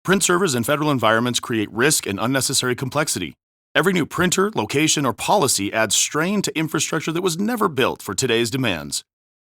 Print servers in federal environments create risk and unnecessary complexity. Every new printer, location, or policy adds strain to infrastructure that was never built for today's demands.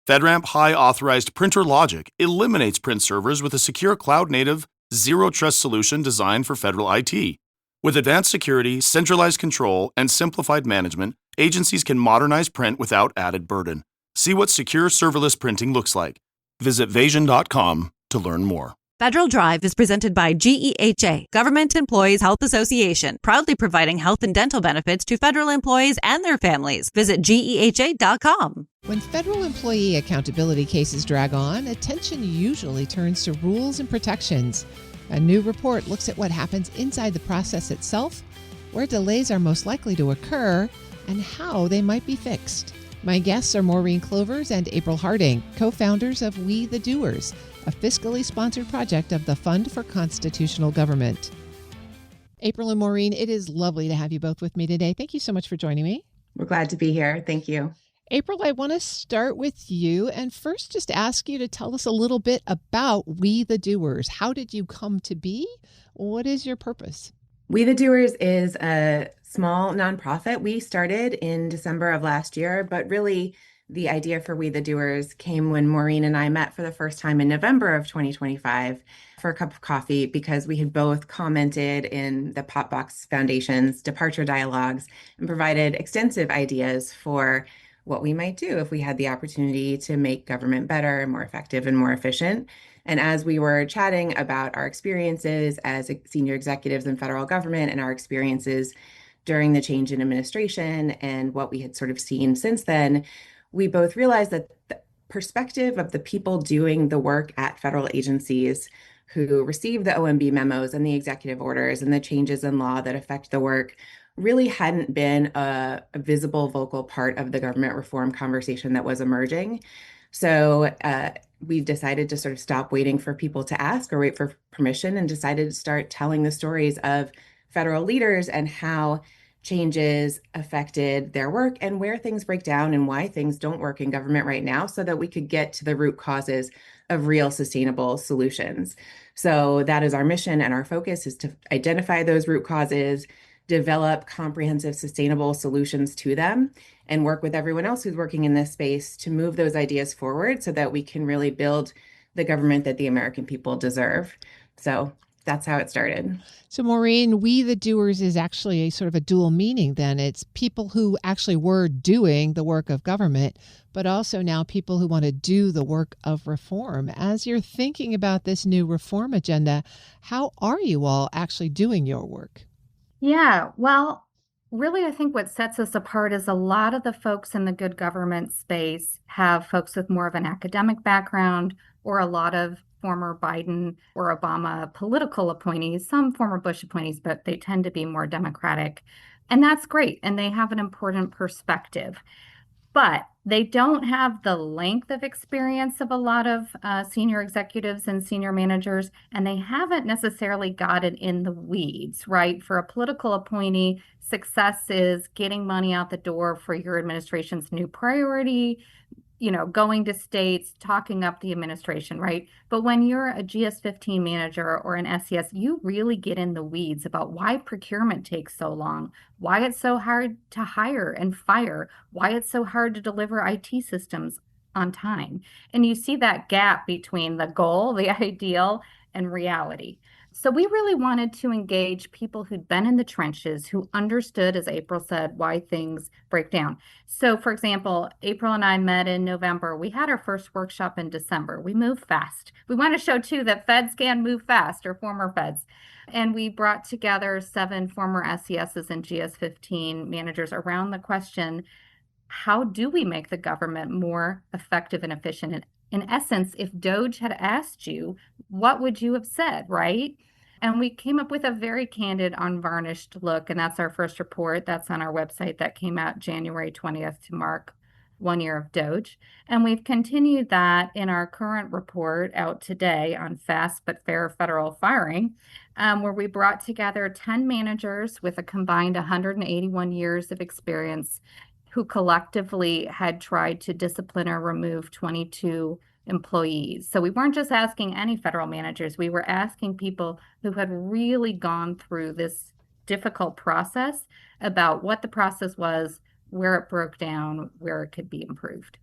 FedRAMP High Authorized Printer Logic eliminates print servers with a secure cloud-native, zero-trust solution designed for federal IT. With advanced security, centralized control, and simplified management, agencies can modernize print without added burden. See what secure serverless printing looks like. Visit Vasion.com to learn more. Federal Drive is presented by GEHA, Government Employees Health Association, proudly providing health and dental benefits to federal employees and their families. Visit GEHA.com. When federal employee accountability cases drag on, attention usually turns to rules and protections. A new report looks at what happens inside the process itself, where delays are most likely to occur, and how they might be fixed. My guests are Maureen Clovers and April Harding, co-founders of We the Doers, a fiscally sponsored project of the Fund for Constitutional Government. April and Maureen, it is lovely to have you both with me today. Thank you so much for joining me. We're glad to be here. Thank you. April, I want to start with you and first just ask you to tell us a little bit about We the Doers. How did you come to be? What is your purpose? We the Doers is a small nonprofit. We started in December of last year, but really the idea for We the Doers came when Maureen and I met for the first time in November of 2025 for a cup of coffee because we had both commented in the Popbox Foundation's departure dialogues and provided extensive ideas for what we might do if we had the opportunity to make government better and more effective and more efficient. And as we were chatting about our experiences as senior executives in federal government and our experiences during the change in administration and what we had sort of seen since then, we both realized that the perspective of the people doing the work at federal agencies who receive the OMB memos and the executive orders and the changes in law that affect the work really hadn't been a visible vocal part of the government reform conversation that was emerging. So we decided to sort of stop waiting for people to ask or wait for permission and decided to start telling the stories of federal leaders and how changes affected their work and where things break down and why things don't work in government right now so that we could get to the root causes of real sustainable solutions. So that is our mission, and our focus is to identify those root causes, develop comprehensive, sustainable solutions to them, and work with everyone else who's working in this space to move those ideas forward so that we can really build the government that the American people deserve. So that's how it started. So Maureen, We the Doers is actually a sort of a dual meaning then. It's people who actually were doing the work of government, but also now people who want to do the work of reform. As you're thinking about this new reform agenda, how are you all actually doing your work? Yeah, well, really, I think what sets us apart is a lot of the folks in the good government space have folks with more of an academic background or a lot of former Biden or Obama political appointees, some former Bush appointees, but they tend to be more Democratic. And that's great. And they have an important perspective. But they don't have the length of experience of a lot of senior executives and senior managers, and they haven't necessarily gotten in the weeds, right? For a political appointee, success is getting money out the door for your administration's new priority, going to states, talking up the administration, right? But when you're a GS-15 manager or an SES, you really get in the weeds about why procurement takes so long, why it's so hard to hire and fire, why it's so hard to deliver IT systems on time. And you see that gap between the goal, the ideal, and reality. So we really wanted to engage people who'd been in the trenches, who understood, as April said, why things break down. So, for example, April and I met in November. We had our first workshop in December. We move fast. We want to show, too, that feds can move fast, or former feds. And we brought together 7 former SESs and GS-15 managers around the question, how do we make the government more effective and efficient? And in essence, if DOGE had asked you, what would you have said, right? And we came up with a very candid, unvarnished look, and that's our first report. That's on our website that came out January 20th to mark 1 year of DOGE. And we've continued that in our current report out today on fast but fair federal firing, where we brought together 10 managers with a combined 181 years of experience who collectively had tried to discipline or remove 22 employees. So we weren't just asking any federal managers, we were asking people who had really gone through this difficult process about what the process was, where it broke down, where it could be improved.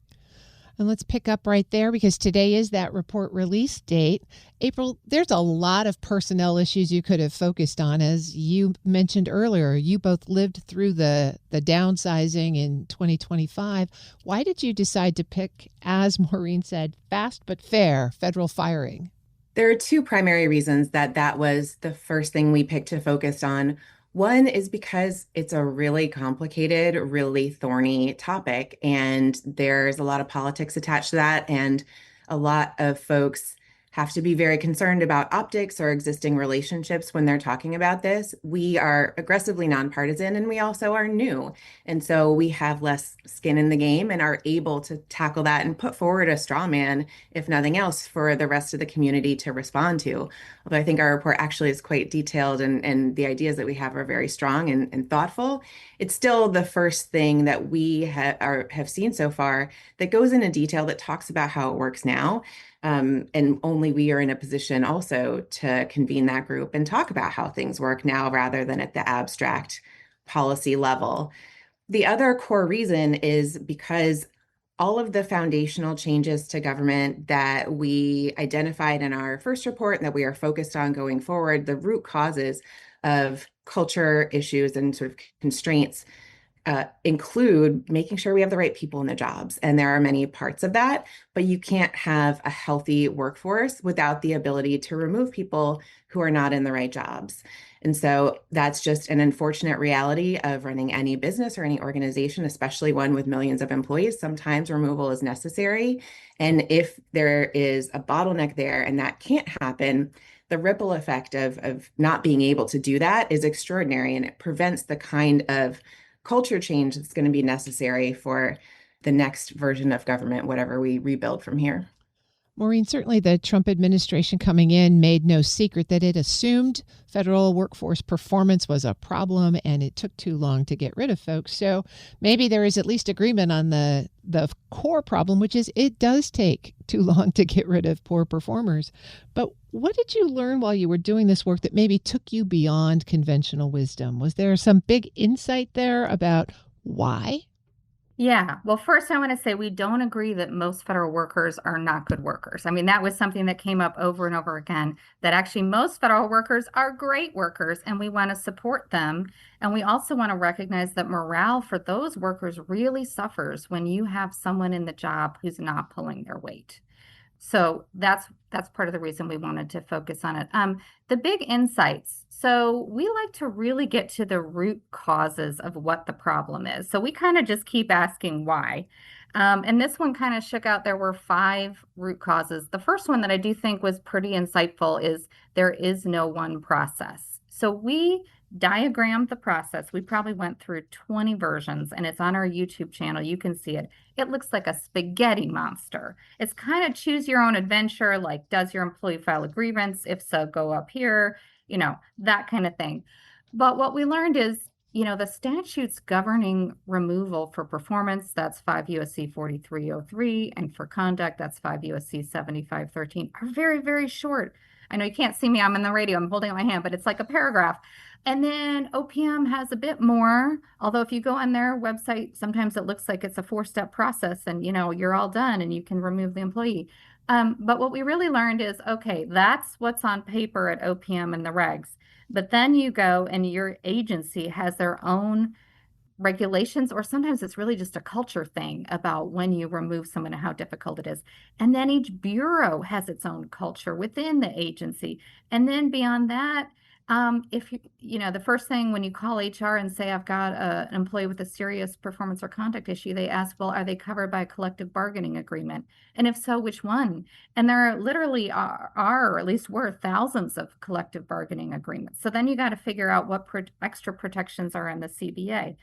And let's pick up right there because today is that report release date. April, there's a lot of personnel issues you could have focused on. As you mentioned earlier, you both lived through the downsizing in 2025. Why did you decide to pick, as Maureen said, fast but fair federal firing? There are two primary reasons that that was the first thing we picked to focus on. One is because it's a really complicated, really thorny topic, and there's a lot of politics attached to that, and a lot of folks have to be very concerned about optics or existing relationships when they're talking about this. We are aggressively nonpartisan, and we also are new. And so we have less skin in the game and are able to tackle that and put forward a straw man, if nothing else, for the rest of the community to respond to. Although I think our report actually is quite detailed and the ideas that we have are very strong and thoughtful, it's still the first thing that we have seen so far that goes into detail that talks about how it works now. And only we are in a position also to convene that group and talk about how things work now rather than at the abstract policy level. The other core reason is because all of the foundational changes to government that we identified in our first report and that we are focused on going forward, the root causes of culture issues and sort of constraints include making sure we have the right people in the jobs. And there are many parts of that, but you can't have a healthy workforce without the ability to remove people who are not in the right jobs. And so that's just an unfortunate reality of running any business or any organization, especially one with millions of employees. Sometimes removal is necessary. And if there is a bottleneck there and that can't happen, the ripple effect of not being able to do that is extraordinary, and it prevents the kind of culture change that's going to be necessary for the next version of government, whatever we rebuild from here. Maureen, certainly the Trump administration coming in made no secret that it assumed federal workforce performance was a problem and it took too long to get rid of folks. So maybe there is at least agreement on the core problem, which is it does take too long to get rid of poor performers. But what did you learn while you were doing this work that maybe took you beyond conventional wisdom? Was there some big insight there about why? Yeah. Well, first, I want to say we don't agree that most federal workers are not good workers. I mean, that was something that came up over and over again, that actually most federal workers are great workers and we want to support them. And we also want to recognize that morale for those workers really suffers when you have someone in the job who's not pulling their weight. So that's part of the reason we wanted to focus on it. The big insights. So we like to really get to the root causes of what the problem is. So we kind of just keep asking why. And this one kind of shook out. There were 5 root causes. The first one that I do think was pretty insightful is there is no one process. So we diagrammed the process. We probably went through 20 versions and it's on our YouTube channel. You can see it. It looks like a spaghetti monster. It's kind of choose your own adventure, like does your employee file a grievance? If so, go up here, that kind of thing. But what we learned is, the statutes governing removal for performance, that's 5 USC 4303, and for conduct, that's 5 USC 7513, are very, very short. I know you can't see me, I'm in the radio, I'm holding up my hand, but it's like a paragraph. And then OPM has a bit more, although if you go on their website, sometimes it looks like it's a 4-step process and, you're all done and you can remove the employee. But what we really learned is, okay, that's what's on paper at OPM and the regs. But then you go and your agency has their own regulations, or sometimes it's really just a culture thing about when you remove someone and how difficult it is. And then each bureau has its own culture within the agency. And then beyond that, if the first thing when you call HR and say, I've got an employee with a serious performance or conduct issue, they ask, well, are they covered by a collective bargaining agreement? And if so, which one? And there literally are, or at least were, thousands of collective bargaining agreements. So then you got to figure out what extra protections are in the CBA.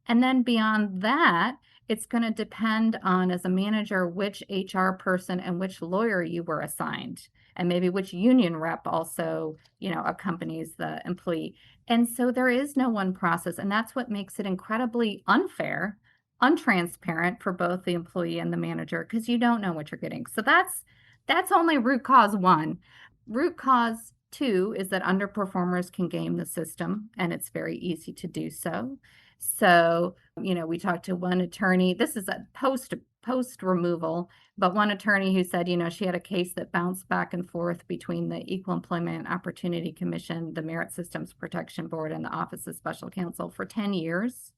And then beyond that, it's going to depend on, as a manager, which HR person and which lawyer you were assigned, and maybe which union rep also, accompanies the employee. And so there is no one process, and that's what makes it incredibly unfair untransparent for both the employee and the manager because you don't know what you're getting. So that's only root cause one. Root cause two is that underperformers can game the system, and it's very easy to do so. So, we talked to one attorney. This is a post removal, but one attorney who said, she had a case that bounced back and forth between the Equal Employment Opportunity Commission, the Merit Systems Protection Board, and the Office of Special Counsel for 10 years.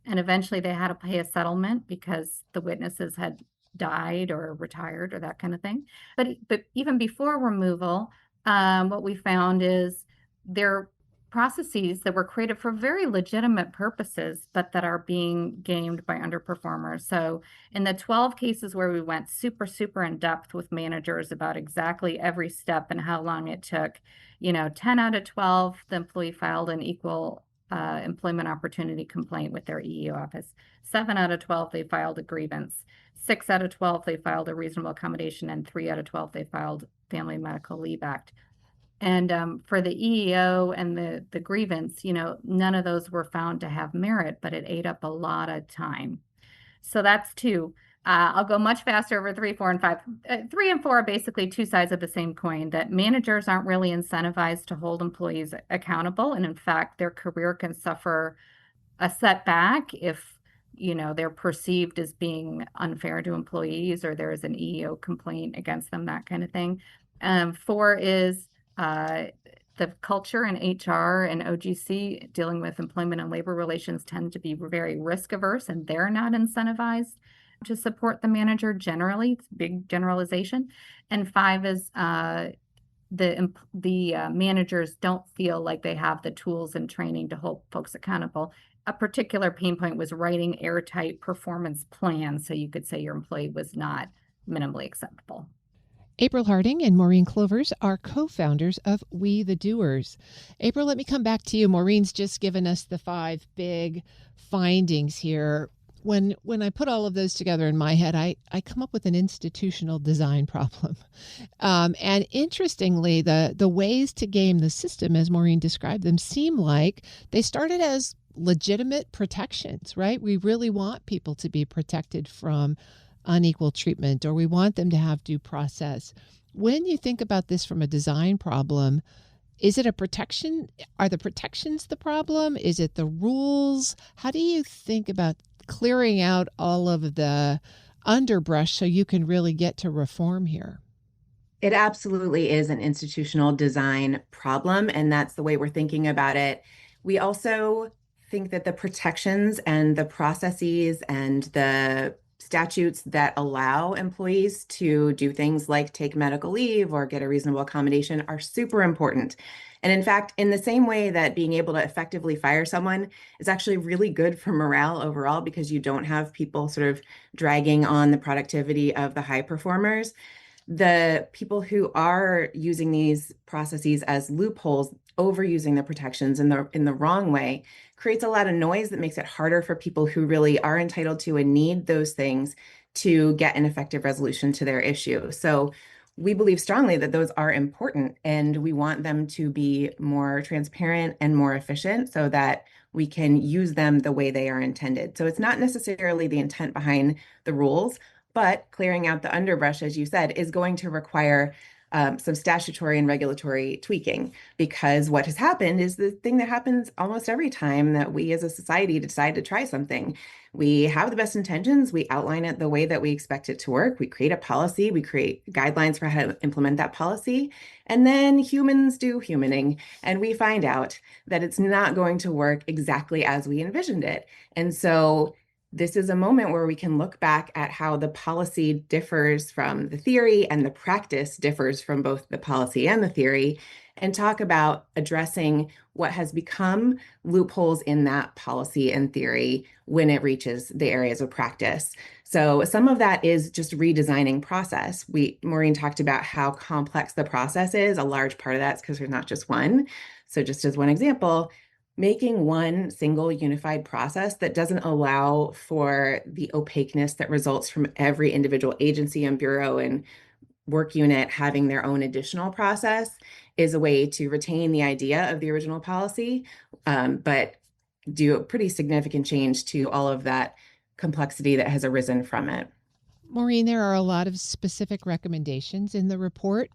And eventually they had to pay a settlement because the witnesses had died or retired or that kind of thing. But even before removal, what we found is there processes that were created for very legitimate purposes, but that are being gamed by underperformers. So in the 12 cases where we went super, super in depth with managers about exactly every step and how long it took, 10 out of 12, the employee filed an equal employment opportunity complaint with their EEO office. 7 out of 12, they filed a grievance. 6 out of 12, they filed a reasonable accommodation, and 3 out of 12, they filed Family Medical Leave Act. And for the EEO and the grievance, none of those were found to have merit, but it ate up a lot of time. So that's two. I'll go much faster over 3, 4, and 5. 3 and 4 are basically two sides of the same coin, that managers aren't really incentivized to hold employees accountable. And in fact, their career can suffer a setback if, they're perceived as being unfair to employees or there is an EEO complaint against them, that kind of thing. 4 is the culture in HR and OGC dealing with employment and labor relations tend to be very risk averse, and they're not incentivized to support the manager generally. It's a big generalization. And 5 is the managers don't feel like they have the tools and training to hold folks accountable. A particular pain point was writing airtight performance plans so you could say your employee was not minimally acceptable. April Harding and Maureen Clovers are co-founders of We the Doers. April, let me come back to you. Maureen's just given us the 5 big findings here. When I put all of those together in my head, I come up with an institutional design problem. And interestingly, the ways to game the system, as Maureen described them, seem like they started as legitimate protections, right? We really want people to be protected from unequal treatment, or we want them to have due process. When you think about this from a design problem, is it a protection? Are the protections the problem? Is it the rules? How do you think about clearing out all of the underbrush so you can really get to reform here? It absolutely is an institutional design problem, and that's the way we're thinking about it. We also think that the protections and the processes and the statutes that allow employees to do things like take medical leave or get a reasonable accommodation are super important. And in fact, in the same way that being able to effectively fire someone is actually really good for morale overall, because you don't have people sort of dragging on the productivity of the high performers, the people who are using these processes as loopholes, overusing the protections in the wrong way, creates a lot of noise that makes it harder for people who really are entitled to and need those things to get an effective resolution to their issue. So we believe strongly that those are important, and we want them to be more transparent and more efficient so that we can use them the way they are intended. So it's not necessarily the intent behind the rules, but clearing out the underbrush, as you said, is going to require some statutory and regulatory tweaking, because what has happened is the thing that happens almost every time that we as a society decide to try something. We have the best intentions, we outline it the way that we expect it to work, we create a policy, we create guidelines for how to implement that policy, and then humans do humaning, and we find out that it's not going to work exactly as we envisioned it. And so this is a moment where we can look back at how the policy differs from the theory and the practice differs from both the policy and the theory, and talk about addressing what has become loopholes in that policy and theory when it reaches the areas of practice. So some of that is just redesigning process. Maureen talked about how complex the process is. A large part of that's because there's not just one. So just as one example, making one single unified process that doesn't allow for the opaqueness that results from every individual agency and bureau and work unit having their own additional process is a way to retain the idea of the original policy, but do a pretty significant change to all of that complexity that has arisen from it. Maureen, there are a lot of specific recommendations in the report,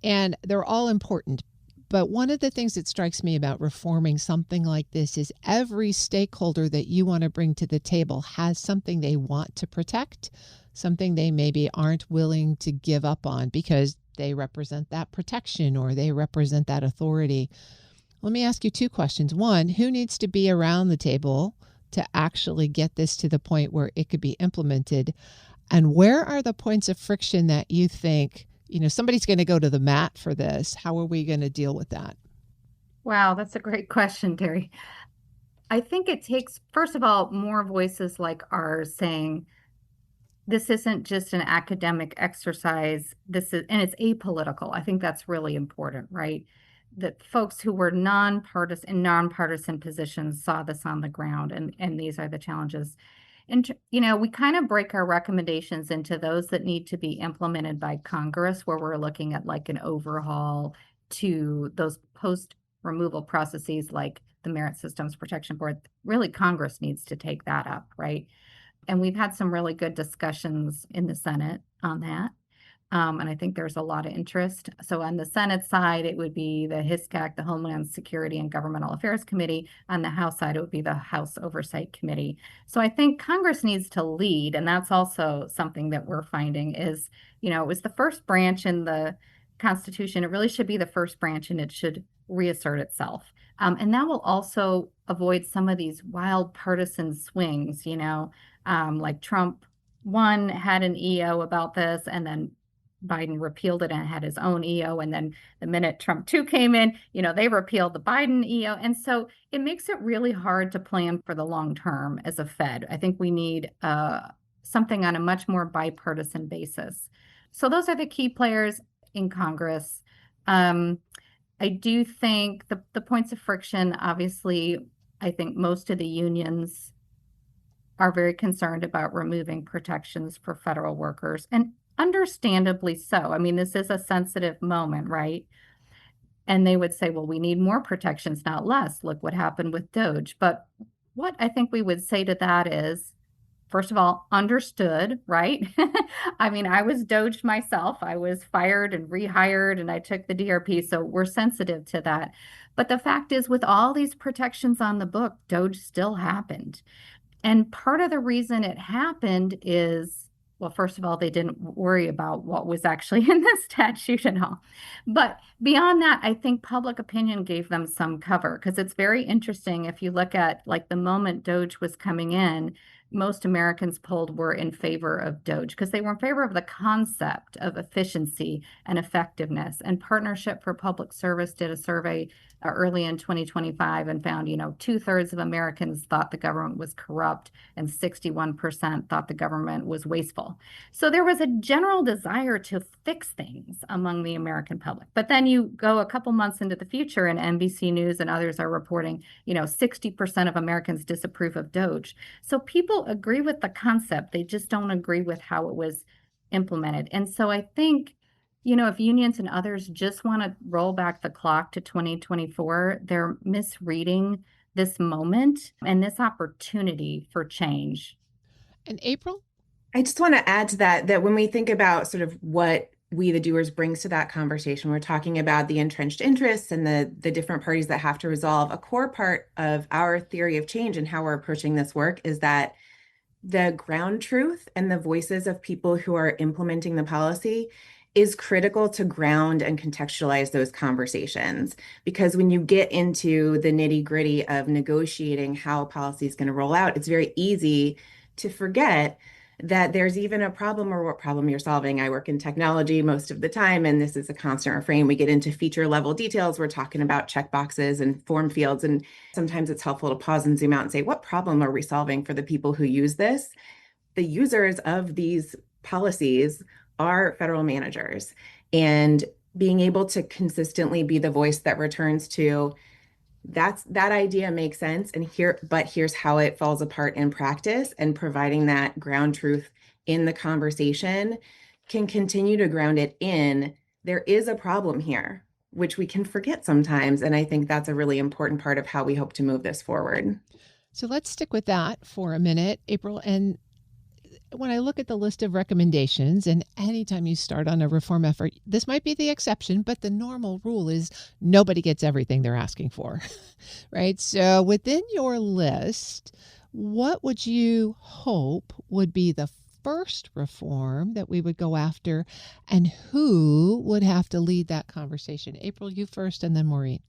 and they're all important. But one of the things that strikes me about reforming something like this is every stakeholder that you want to bring to the table has something they want to protect, something they maybe aren't willing to give up on because they represent that protection or they represent that authority. Let me ask you two questions. One, who needs to be around the table to actually get this to the point where it could be implemented? And where are the points of friction that you think, somebody's going to go to the mat for this? How are we going to deal with that? Wow, that's a great question, Terry. I think it takes, first of all, more voices like ours saying, this isn't just an academic exercise. And it's apolitical. I think that's really important, right? That folks who were nonpartisan positions saw this on the ground, and these are the challenges. And, we kind of break our recommendations into those that need to be implemented by Congress, where we're looking at like an overhaul to those post removal processes like the Merit Systems Protection Board. Really, Congress needs to take that up, right? And we've had some really good discussions in the Senate on that. And I think there's a lot of interest. So on the Senate side, it would be the HISCAC, the Homeland Security and Governmental Affairs Committee. On the House side, it would be the House Oversight Committee. So I think Congress needs to lead. And that's also something that we're finding is, it was the first branch in the Constitution. It really should be the first branch and it should reassert itself. And that will also avoid some of these wild partisan swings, like Trump, one, had an EO about this, and then Biden repealed it and had his own EO. And then the minute Trump 2 came in, they repealed the Biden EO. And so it makes it really hard to plan for the long term as a Fed. I think we need something on a much more bipartisan basis. So those are the key players in Congress. I do think the points of friction, obviously, I think most of the unions are very concerned about removing protections for federal workers, and understandably so. I mean, this is a sensitive moment, right? And they would say, well, we need more protections, not less. Look what happened with Doge. But what I think we would say to that is, first of all, understood, right? I mean, I was Doge myself. I was fired and rehired and I took the DRP. So we're sensitive to that. But the fact is, with all these protections on the book, Doge still happened. And part of the reason it happened is, well, first of all, they didn't worry about what was actually in the statute and all. But beyond that, I think public opinion gave them some cover, because it's very interesting. If you look at like the moment Doge was coming in, most Americans polled were in favor of Doge because they were in favor of the concept of efficiency and effectiveness. And Partnership for Public Service did a survey early in 2025 and found, 2/3 of Americans thought the government was corrupt and 61% thought the government was wasteful. So there was a general desire to fix things among the American public. But then you go a couple months into the future and NBC News and others are reporting, 60% of Americans disapprove of Doge. So people agree with the concept. They just don't agree with how it was implemented. And so I think, if unions and others just want to roll back the clock to 2024, they're misreading this moment and this opportunity for change. And April? I just want to add to that when we think about sort of what We the Doers brings to that conversation, we're talking about the entrenched interests and the different parties that have to resolve. A core part of our theory of change and how we're approaching this work is that the ground truth and the voices of people who are implementing the policy is critical to ground and contextualize those conversations. Because when you get into the nitty-gritty of negotiating how policy is going to roll out, it's very easy to forget that there's even a problem or what problem you're solving. I work in technology most of the time, and this is a constant refrain. We get into feature level details. We're talking about checkboxes and form fields. And sometimes it's helpful to pause and zoom out and say, what problem are we solving for the people who use this? The users of these policies are federal managers, and being able to consistently be the voice that returns to that idea makes sense, and here's how it falls apart in practice, and providing that ground truth in the conversation can continue to ground it in there is a problem here, which we can forget sometimes. And I think that's a really important part of how we hope to move this forward. So let's stick with that for a minute, April. And when I look at the list of recommendations, and anytime you start on a reform effort, this might be the exception, but the normal rule is nobody gets everything they're asking for, right? So within your list, what would you hope would be the first reform that we would go after, and who would have to lead that conversation? April, you first, and then Maureen.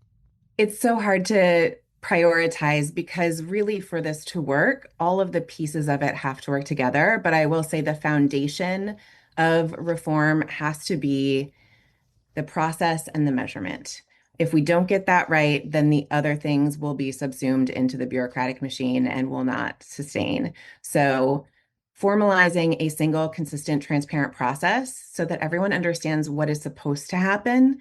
It's so hard to prioritize because really for this to work, all of the pieces of it have to work together. But I will say the foundation of reform has to be the process and the measurement. If we don't get that right, then the other things will be subsumed into the bureaucratic machine and will not sustain. So formalizing a single, consistent, transparent process so that everyone understands what is supposed to happen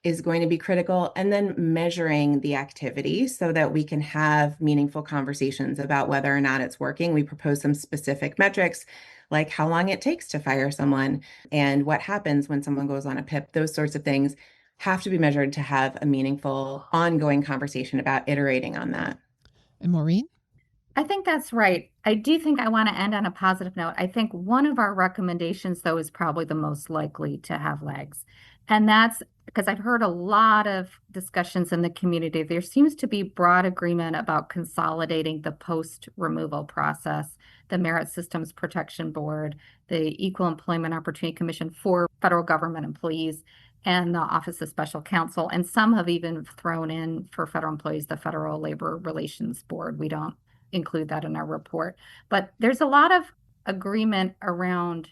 is going to be critical. And then measuring the activity so that we can have meaningful conversations about whether or not it's working. We propose some specific metrics, like how long it takes to fire someone and what happens when someone goes on a PIP. Those sorts of things have to be measured to have a meaningful, ongoing conversation about iterating on that. And Maureen? I think that's right. I do think I want to end on a positive note. I think one of our recommendations, though, is probably the most likely to have legs. And that's because I've heard a lot of discussions in the community. There seems to be broad agreement about consolidating the post-removal process, the Merit Systems Protection Board, the Equal Employment Opportunity Commission for federal government employees, and the Office of Special Counsel. And some have even thrown in for federal employees, the Federal Labor Relations Board. We don't include that in our report. But there's a lot of agreement around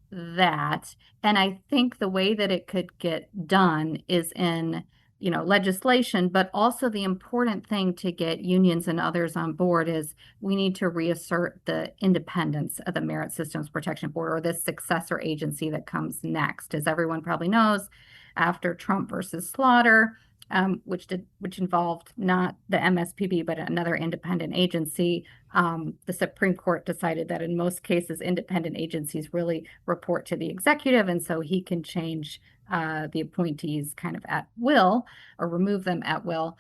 that. And I think the way that it could get done is in, legislation, but also the important thing to get unions and others on board is we need to reassert the independence of the Merit Systems Protection Board, or this successor agency that comes next. As everyone probably knows, after Trump versus Slaughter, which involved not the MSPB, but another independent agency. The Supreme Court decided that in most cases, independent agencies really report to the executive, and so he can change the appointees kind of at will or remove them at will.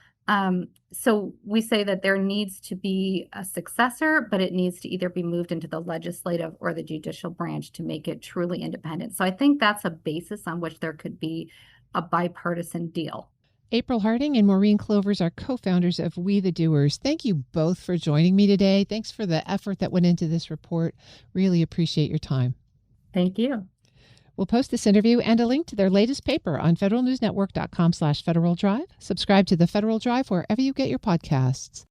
So we say that there needs to be a successor, but it needs to either be moved into the legislative or the judicial branch to make it truly independent. So I think that's a basis on which there could be a bipartisan deal. April Harding and Maureen Clovers are co-founders of We the Doers. Thank you both for joining me today. Thanks for the effort that went into this report. Really appreciate your time. Thank you. We'll post this interview and a link to their latest paper on federalnewsnetwork.com/Federal Drive. Subscribe to the Federal Drive wherever you get your podcasts.